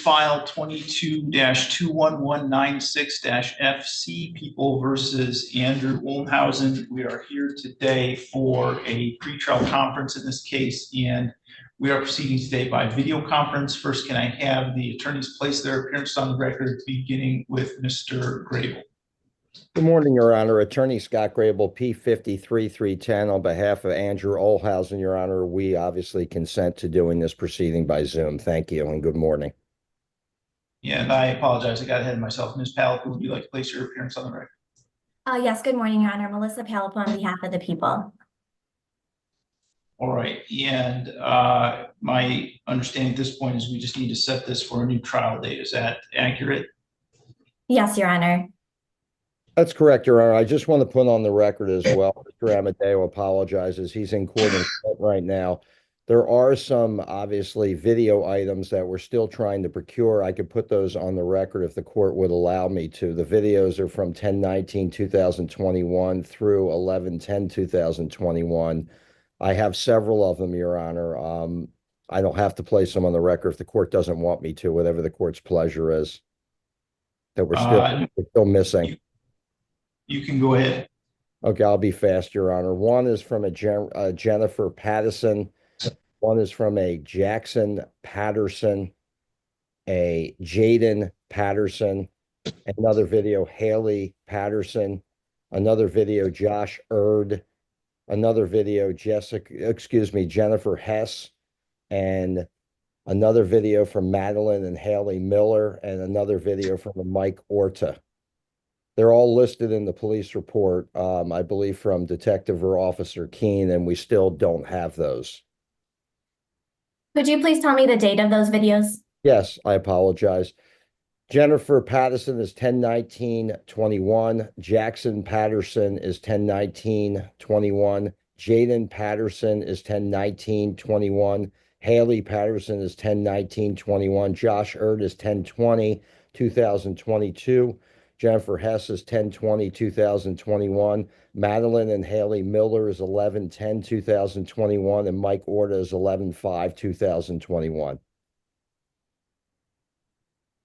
file 22-21196-FC, People versus Andrew Olmhausen. We are here today for a pretrial conference in this case, and we are proceeding today by video conference. First, can I have the attorneys place their appearance on the record, beginning with Mr. Grable? Good morning, Your Honor. Attorney Scott Grable, P53-310, on behalf of Andrew Olmhausen, Your Honor. We obviously consent to doing this proceeding by Zoom. Thank you, and good morning. Yeah, and I apologize. I got ahead of myself. Ms. Pallick, would you like to place your appearance on the record? Yes, good morning, Your Honor. Melissa Pallick on behalf of the people. All right, and my understanding at this point is we just need to set this for a new trial date. Is that accurate? Yes, Your Honor. That's correct, Your Honor. I just want to put on the record as well, Mr. Amadeo apologizes. He's in court right now. There are some, obviously, video items that we're still trying to procure. I could put those on the record if the court would allow me to. The videos are from 10/19/2021 through 11/10/2021. I have several of them, Your Honor. I don't have to place them on the record if the court doesn't want me to, whatever the court's pleasure is, that we're still missing. You can go ahead. Okay, I'll be fast, Your Honor. One is from a Jennifer Patterson. One is from a Jackson Patterson, a Jaden Patterson, another video, Haley Patterson, another video, Josh Erd, another video, Jennifer Hess, and another video from Madeline and Haley Miller, and another video from Mike Orta. They're all listed in the police report, I believe from Detective or Officer Keene, and we still don't have those. Could you please tell me the date of those videos? Yes, I apologize. Jennifer Patterson is 10/19/21. Jackson Patterson is 10/19/21. Jaden Patterson is 10/19/21. Haley Patterson is 10/19/21. Josh Erd is 10/20/2022. Jennifer Hess is 10/20/2021. Madeline and Haley Miller is 11/10/2021. And Mike Orta is 11/5/2021.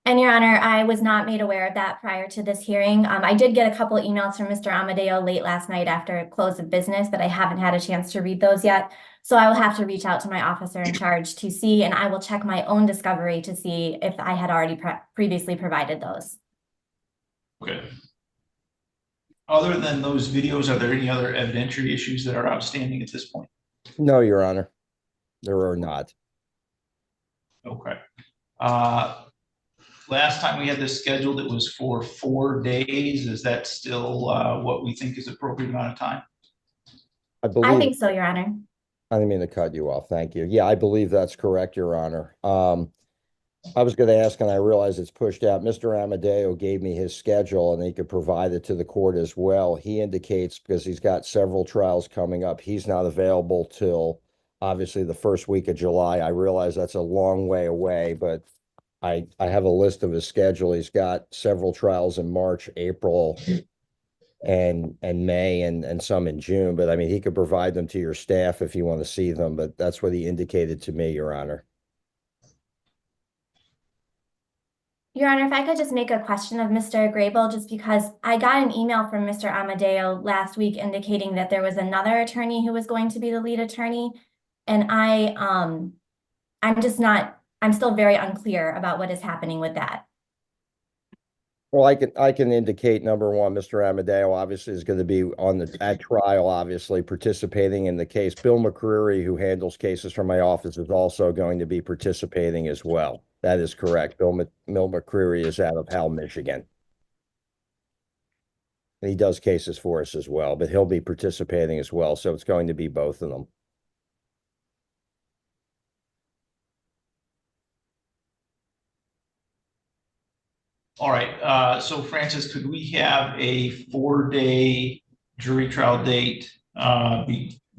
And Your Honor, I was not made aware of that prior to this hearing. I did get a couple emails from Mr. Amadeo late last night after close of business, but I haven't had a chance to read those yet. So I will have to reach out to my officer in charge to see, and I will check my own discovery to see if I had already previously provided those. Okay. Other than those videos, are there any other evidentiary issues that are outstanding at this point? No, Your Honor, there are not. Okay. Last time we had this scheduled, it was for 4 days. Is that still what we think is appropriate amount of time? I think so, Your Honor. I didn't mean to cut you off. Thank you. Yeah, I believe that's correct, Your Honor. I was going to ask, and I realize it's pushed out. Mr. Amadeo gave me his schedule, and he could provide it to the court as well. He indicates, because he's got several trials coming up, he's not available till, obviously, the first week of July. I realize that's a long way away, but I have a list of his schedule. He's got several trials in March, April, and May, and some in June. But, I mean, he could provide them to your staff if you want to see them, but that's what he indicated to me, Your Honor. Your Honor, if I could just make a question of Mr. Grable, just because I got an email from Mr. Amadeo last week indicating that there was another attorney who was going to be the lead attorney. And I'm still very unclear about what is happening with that. Well, I can indicate, number one, Mr. Amadeo obviously is going to be at trial, obviously participating in the case. Bill McCreary, who handles cases from my office, is also going to be participating as well. That is correct. Bill McCreary is out of Howell, Michigan. And he does cases for us as well, but he'll be participating as well. So it's going to be both of them. All right. So, Francis, could we have a 4-day jury trial date?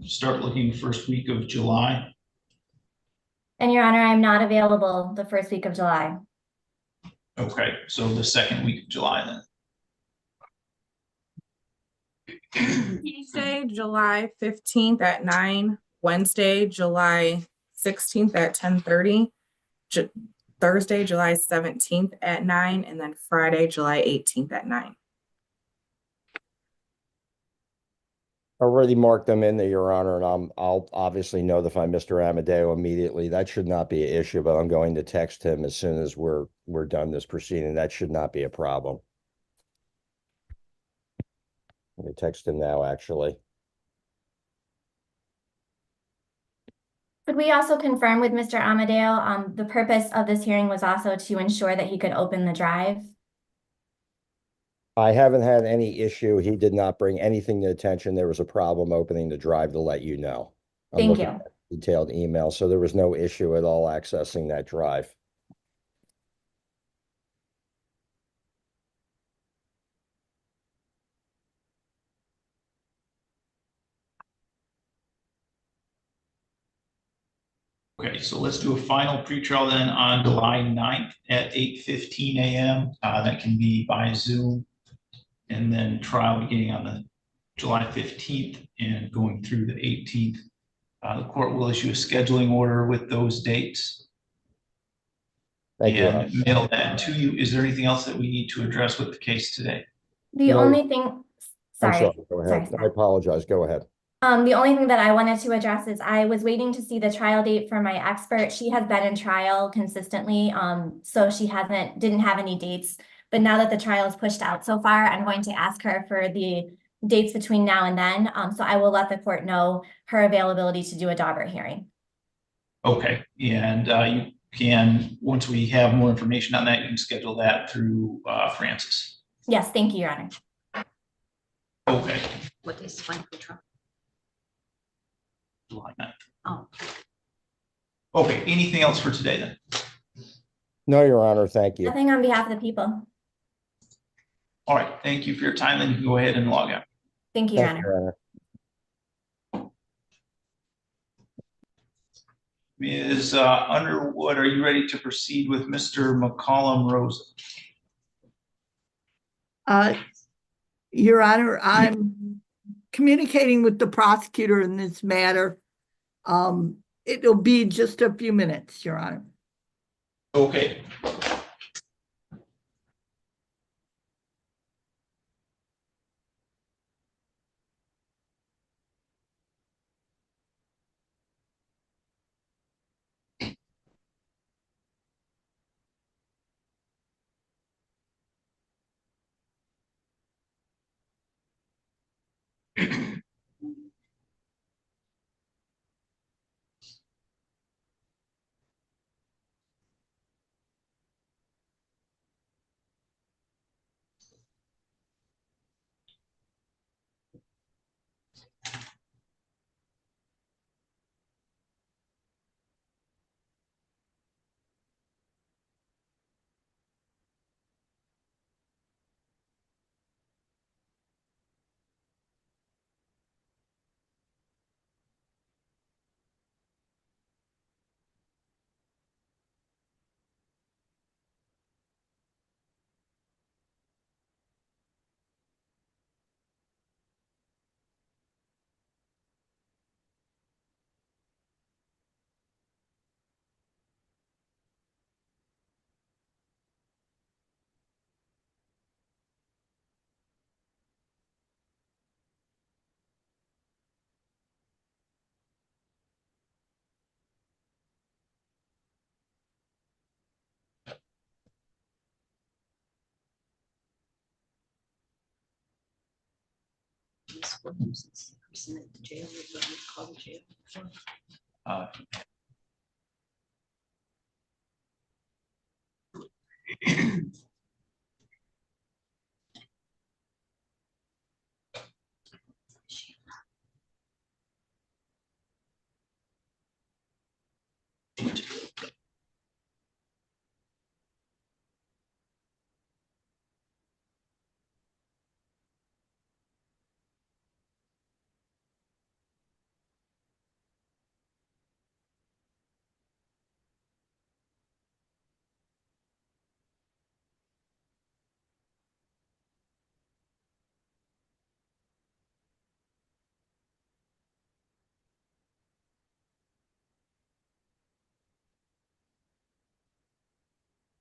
Start looking first week of July. And Your Honor, I'm not available the first week of July. Okay, so the second week of July then. Tuesday, July 15th at 9, Wednesday, July 16th at 10:30, Thursday, July 17th at 9, and then Friday, July 18th at 9. Already marked them in there, Your Honor, and I'll obviously notify Mr. Amadeo immediately. That should not be an issue, but I'm going to text him as soon as we're done this proceeding. That should not be a problem. Let me text him now, actually. Could we also confirm with Mr. Amadeo, the purpose of this hearing was also to ensure that he could open the drive? I haven't had any issue. He did not bring anything to attention. There was a problem opening the drive to let you know. I'm Thank looking you. at detailed email, so there was no issue at all accessing that drive. Okay, so let's do a final pretrial then on July 9th at 8:15 a.m. That can be by Zoom. And then trial beginning on the July 15th and going through the 18th. The court will issue a scheduling order with those dates Thank you. and mail that to you. Is there anything else that we need to address with the case today? The No. only thing, I'm sorry. sorry. Go ahead. Sorry, I apologize. Go ahead. The only thing that I wanted to address is I was waiting to see the trial date for my expert. She has been in trial consistently, so she didn't have any dates. But now that the trial is pushed out so far, I'm going to ask her for the dates between now and then. So I will let the court know her availability to do a Daubert hearing. Okay, and you can, once we have more information on that, you can schedule that through Francis. Yes, thank you, Your Honor. Okay. What is fine for trial? July 9th. Oh, Okay, anything else for today then? No, Your Honor. Thank you. Nothing on behalf of the people. All right, thank you for your time. Then you can go ahead and log out. Thank you, Your Thank you, Honor. Your Honor. Ms. Underwood, are you ready to proceed with Mr. McCollum Rosa? Your Honor, I'm communicating with the prosecutor in this matter. It'll be just a few minutes, Your Honor. Okay. this one, since I'm sitting at the jail, we're going to call the jail. Uh,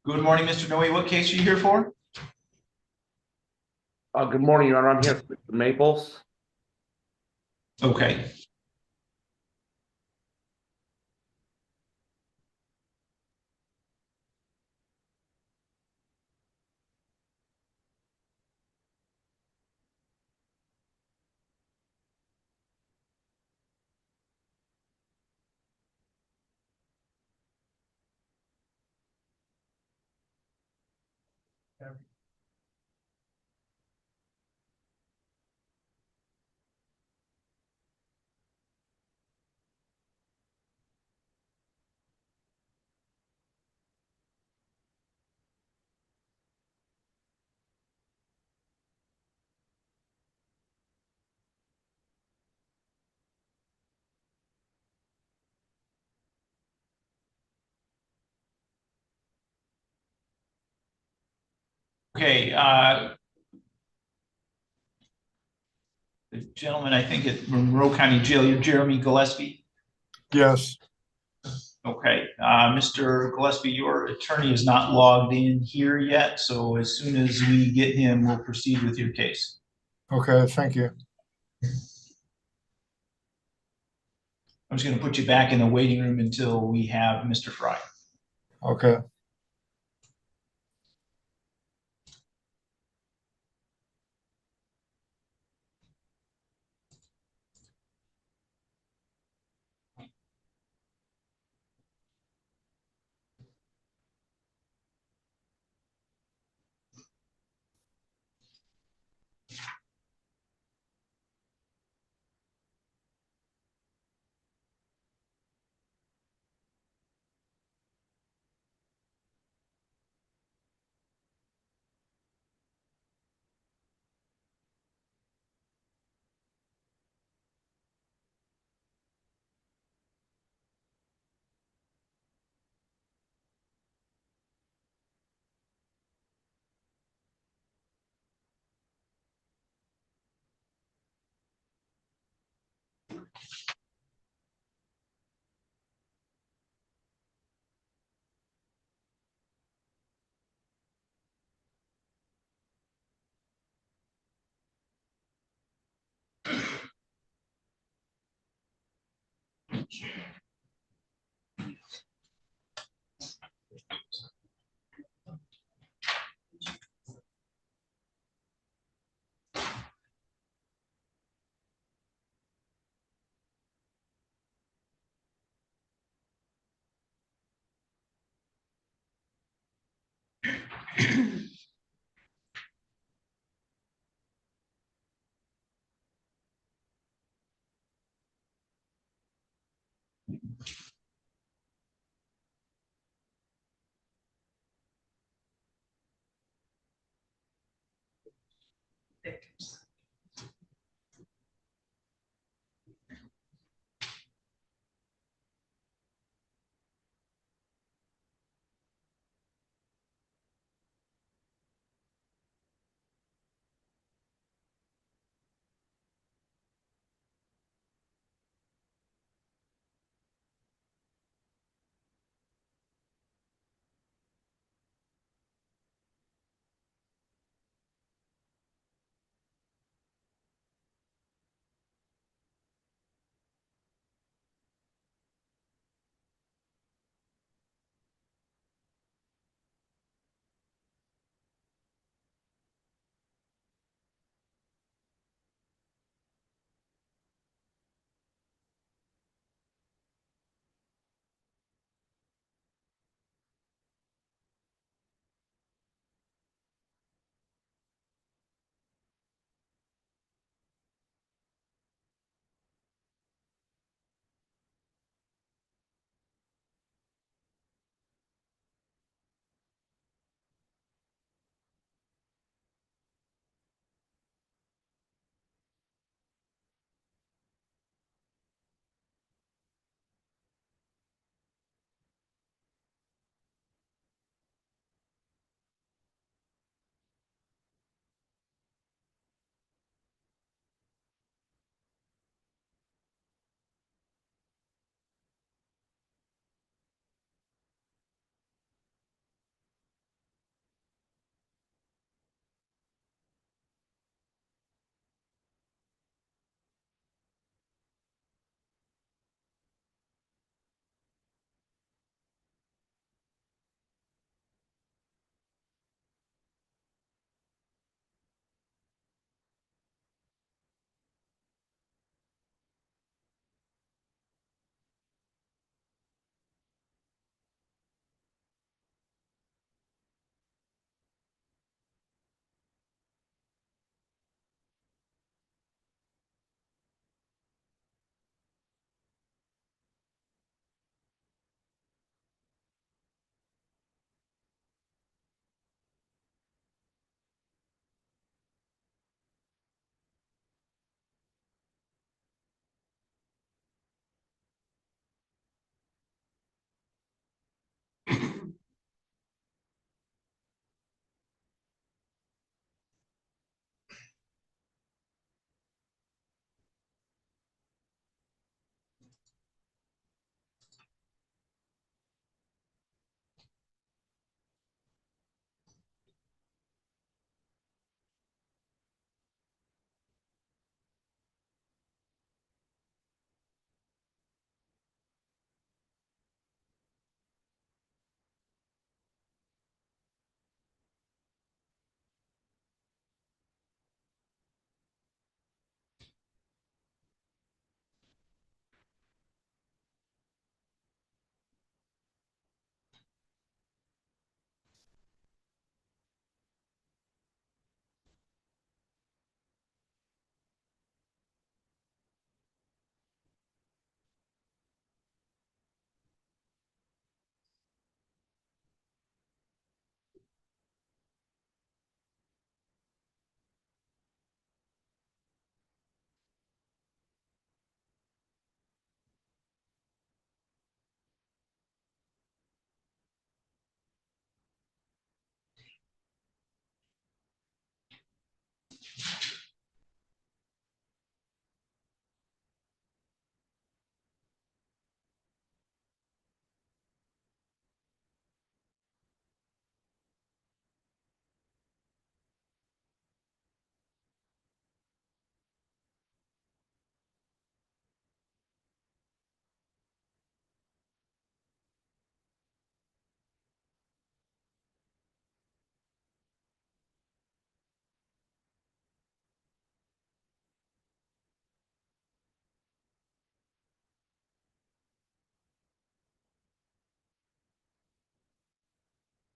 Good morning, Mr. Noe. What case are you here for? Good morning, Your Honor. I'm here for the Maples. Okay. Okay, the gentleman, I think at Monroe County Jail, you're Jeremy Gillespie. Yes, Okay, Mr. Gillespie, your attorney is not logged in here yet, so as soon as we get him, we'll proceed with your case. okay, thank you. I'm just gonna put you back in the waiting room until we have Mr. Fry. Okay,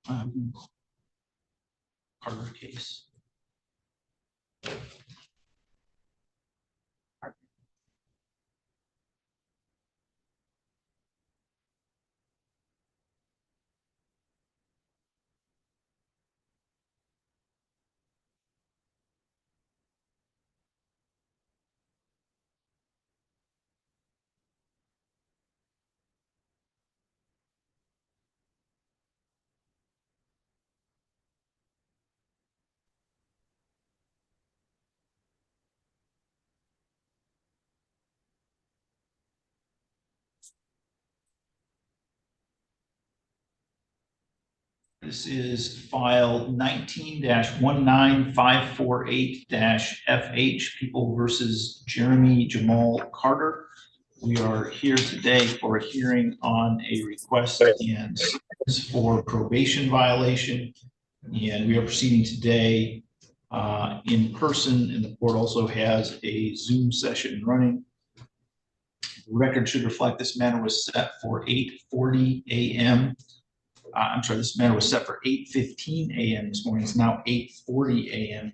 Carter case. This is file 19-19548-FH, People versus Jeremy Jamal Carter. We are here today for a hearing on a request and sentence for probation violation. And we are proceeding today in person, and the court also has a Zoom session running. The record should reflect this matter was set for 8:40 a.m. I'm sorry, this matter was set for 8:15 a.m. this morning. It's now 8:40 a.m.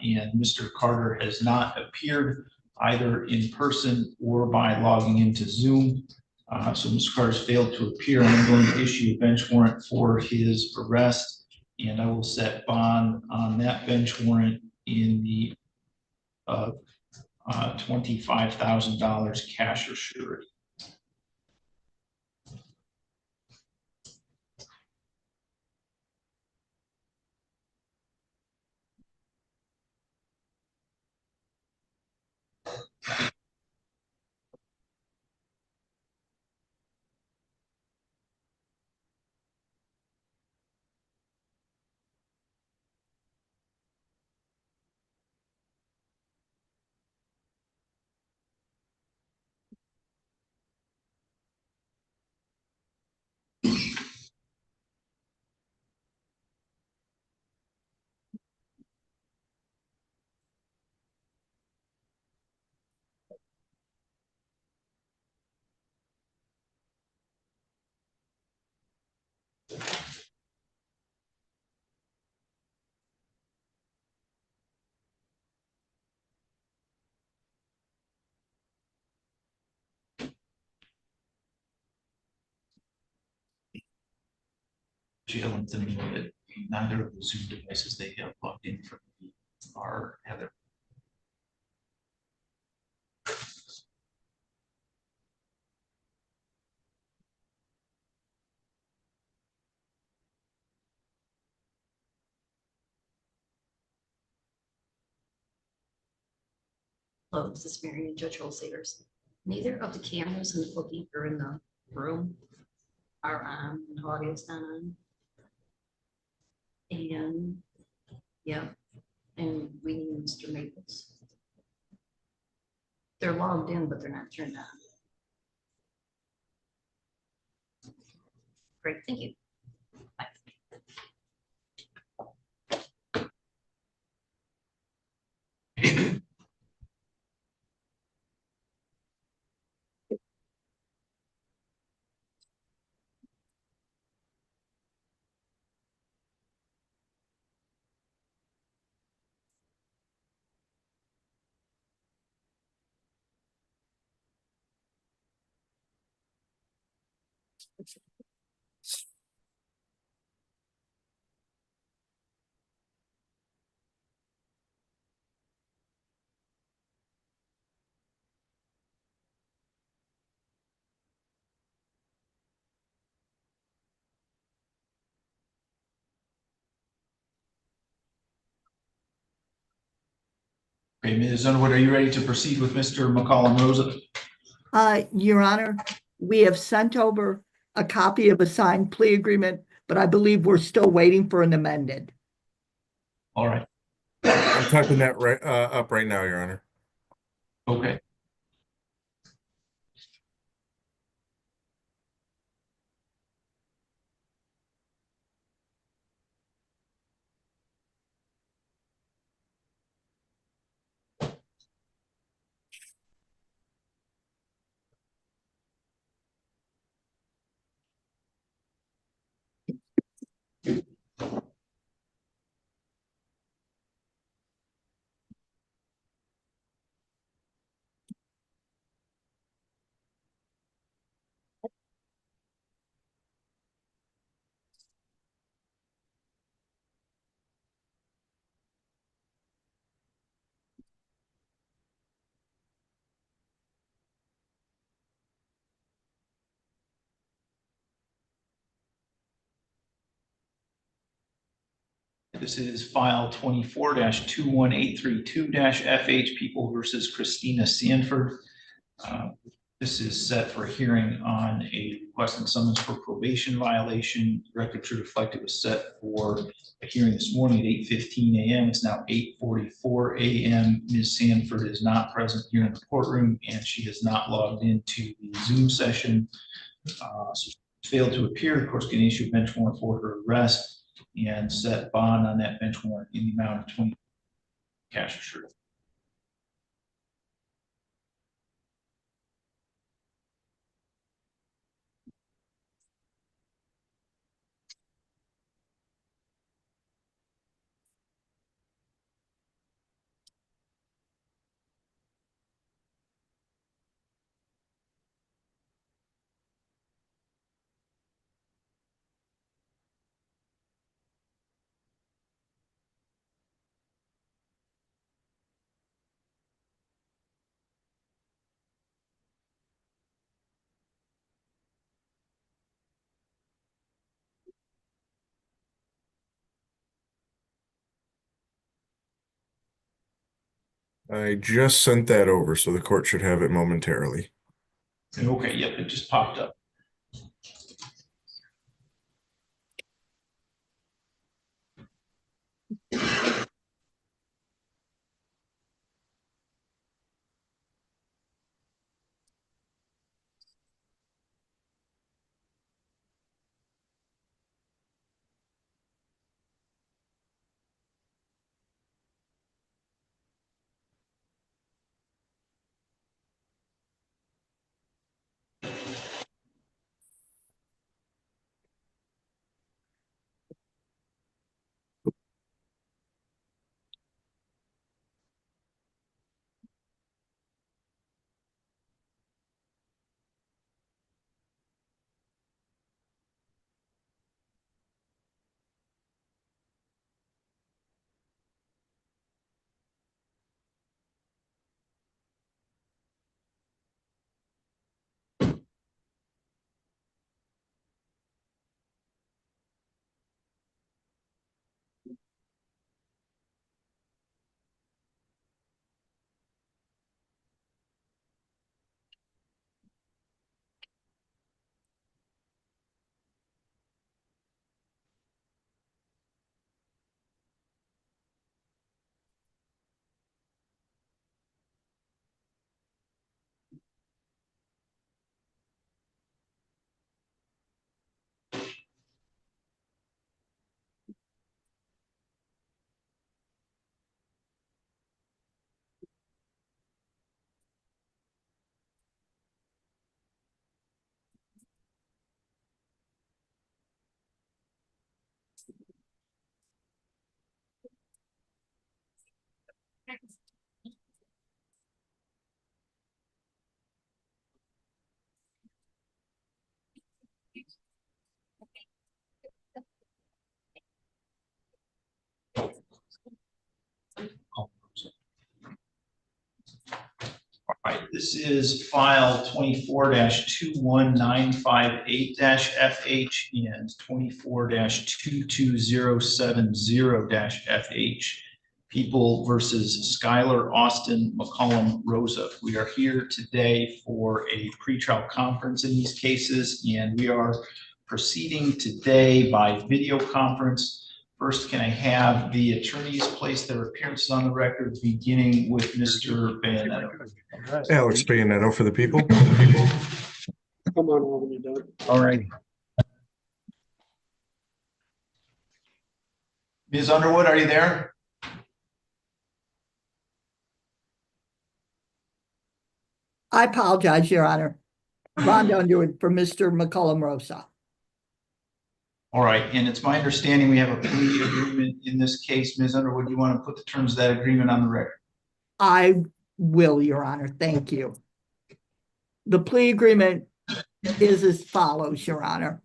And Mr. Carter has not appeared either in person or by logging into Zoom. So Mr. Carter's failed to appear. I'm going to issue a bench warrant for his arrest, and I will set bond on that bench warrant in the $25,000 cash or surety. Jail and to know that neither of the Zoom devices they have plugged in from me are Heather. Hello, this is Mary and Judge Holsavers. Neither of the cameras in the booking or in the room are on, and the audio's not on. And, yeah, and we need Mr. Maples. They're logged in, but they're not turned on. Great, thank you. Bye. Okay, Ms. Underwood, are you ready to proceed with Mr. McCollum Rosa? Your Honor, we have sent over a copy of a signed plea agreement, but I believe we're still waiting for an amended. All right, I'm typing that up right now, Your Honor. okay. This is file 24-21832-FH People versus Christina Sanford. This is set for a hearing on a request and summons for probation violation. Record should reflect it was set for a hearing this morning at 8:15 a.m. It's now 8:44 a.m. Ms. Sanford is not present here in the courtroom, and she has not logged into the Zoom session. So she failed to appear. Of course, can issue a bench warrant for her arrest and set bond on that bench warrant in the amount of 20 cash assured. I just sent that over, so the court should have it momentarily. Okay, yep, it just popped up. All right, this is file 24-21958-FH and 24-22070-FH. People versus Skylar Austin McCollum Rosa. We are here today for a pretrial conference in these cases, and we are proceeding today by video conference. First, can I have the attorneys place their appearances on the record, beginning with Mr. Bayanetto? Alex Bayanetto for the people. Come on over when you're done. All right. Ms. Underwood, are you there? I apologize, Your Honor. Rhonda Underwood for Mr. McCollum Rosa. All right, and it's my understanding we have a plea agreement in this case. Ms. Underwood, you want to put the terms of that agreement on the record? I will, Your Honor. Thank you. The plea agreement is as follows, Your Honor.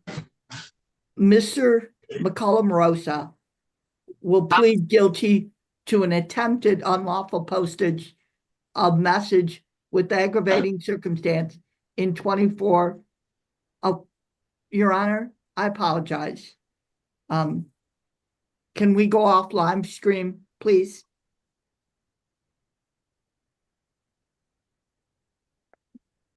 Mr. McCullum Rosa will plead guilty to an attempted unlawful postage of message with aggravating circumstance in 24. Oh, Your Honor, I apologize. Can we go off live stream, please?